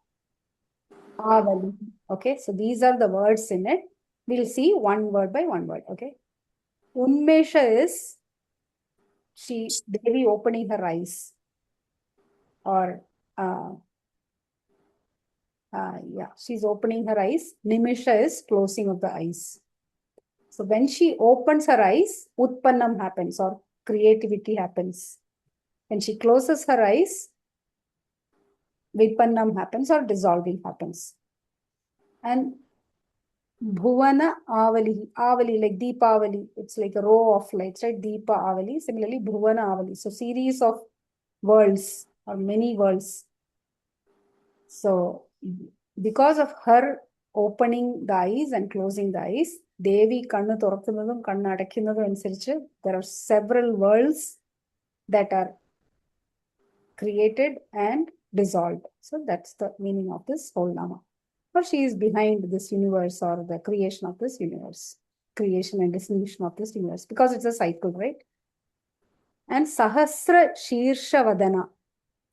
Avali. Okay, so these are the words in it. We'll see one word by one word. Okay. Unmesha is Devi opening her eyes. Or, yeah, she's opening her eyes. Nimisha is closing of the eyes. So when she opens her eyes, Utpannam happens or creativity happens. When she closes her eyes, Vipannam happens or dissolving happens. And Bhuvana Avali, Avali like Deepavali, it's like a row of lights, right? Deepa Avali, similarly Bhuvana Avali. So series of worlds or many worlds. So because of her opening the eyes and closing the eyes, Devi Kannu Thorathunadum, Kannu Adakkunadum ansarichu, there are several worlds that are created and dissolved. So that's the meaning of this whole nama. Or she is behind this universe or the creation of this universe. Creation and dissolution of this universe. Because it's a cycle, right? And Sahasra Shirsha Vadana.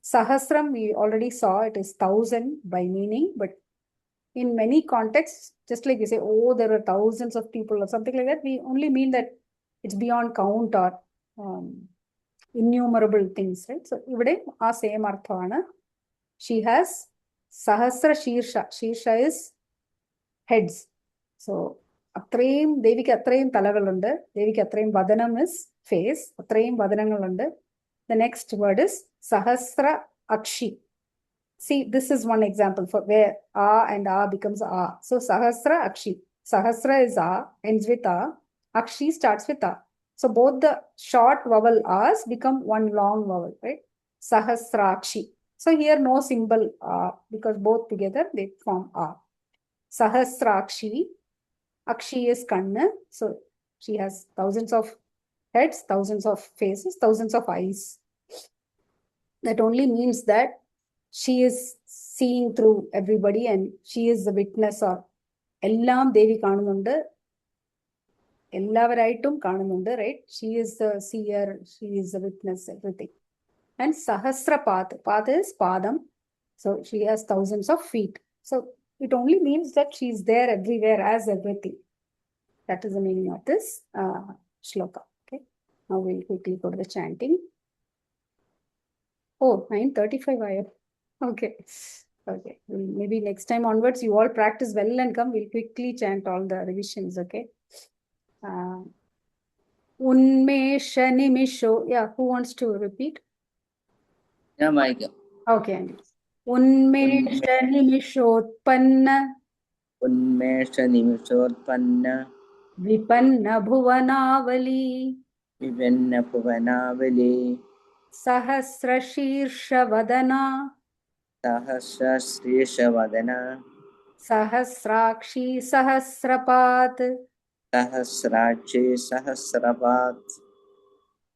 Sahasram, we already saw, it is 1000 by meaning, but in many contexts, just like you say, oh, there are thousands of people or something like that, we only mean that it's beyond count or innumerable things, right? So, ivide a same arthana. She has Sahasra Shirsha. Shirsha is heads. So, Atrayam, Deviki Atrayam Talagalunda, Deviki Atrayam Vadanam is face, Atrayam Vadanangalunda. The next word is Sahasra Akshi. See, this is one example for where A and A becomes A. So, Sahasra Akshi. Sahasra is A, ends with A. Akshi starts with A. So, both the short vowel A's become one long vowel, right? Sahasrakshi. So, here no symbol A because both together they form A. Sahasrakshi. Akshi is Kanna. So, she has thousands of heads, thousands of faces, thousands of eyes. That only means that she is seeing through everybody and she is the witness or Ellam Devi Kanununda. Ellavaraittum Kanununda, right? She is the seer, she is the witness, everything. And Sahasrapat. Path is Padam. So she has thousands of feet. So it only means that she's there everywhere as everything. That is the meaning of this shloka. Okay. Now we'll quickly go to the chanting. Oh, 9:35 I have. Okay. Okay. Maybe next time onwards, you all practice well and come. We'll quickly chant all the revisions. Okay. Unmesha nimisho. Yeah, who wants to repeat? Yeah, Mike. Okay, Andy. Unmesha nimishotpanna Unmesha nimisotpanna vipanna bhuvanavali vivenna bhuvanavali sahasra vadana sahasra vadana sahasrakshi sahasrapat sahasrachi sahasrapat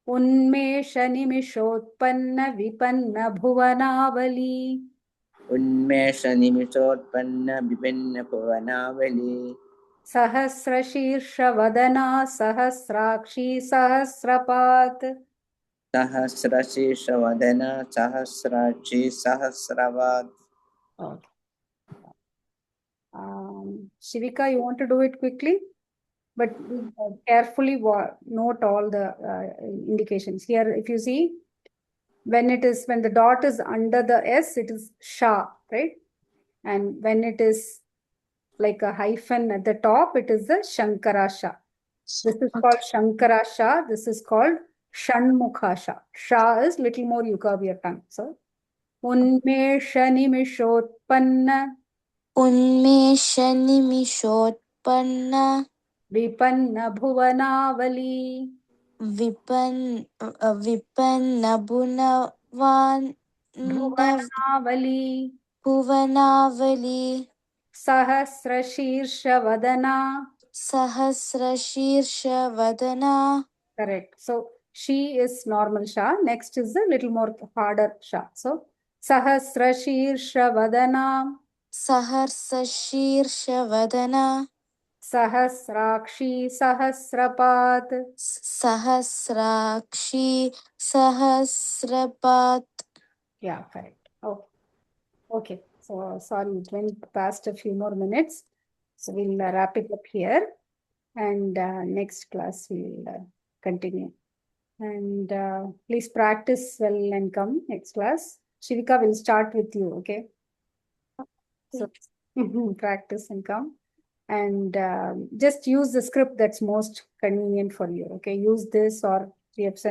Unmesha nimishotpanna vipanna bhuvanavali Unmesha nimisotpanna vivenna bhuvanavali Sahasra vadana sahasrakshi sahasrapat Sahasra vadana sahasrachi sahasravat. Okay. Shivika, you want to do it quickly? But carefully note all the indications. Here, if you see, when the dot is under the S, it is Sha, right? And when it is like a hyphen at the top, it is the Shankara Sha. This is called Shankara Sha. This is called Shanmukha Sha. Sha is little more you curve your tongue. So, Unmesha nimishotpanna Unmesha nimishotpanna vipanna bhuvanavali vipanna bhuvanavali bhuvanavali sahasra vadana. sahasra vadana. Correct. So she is normal Sha. Next is a little more harder Sha. So sahasra vadana Sahasra vadana sahasrakshi sahasrapat. Sahasrakshi Sahasrapat. Yeah, correct. Oh, okay. So sorry, it went past a few more minutes. So we'll wrap it up here. And next class we'll continue. And please practice well and come next class. Shivika will start with you, okay? So practice and come. And just use the script that's most convenient for you, okay? Use this, or we have sent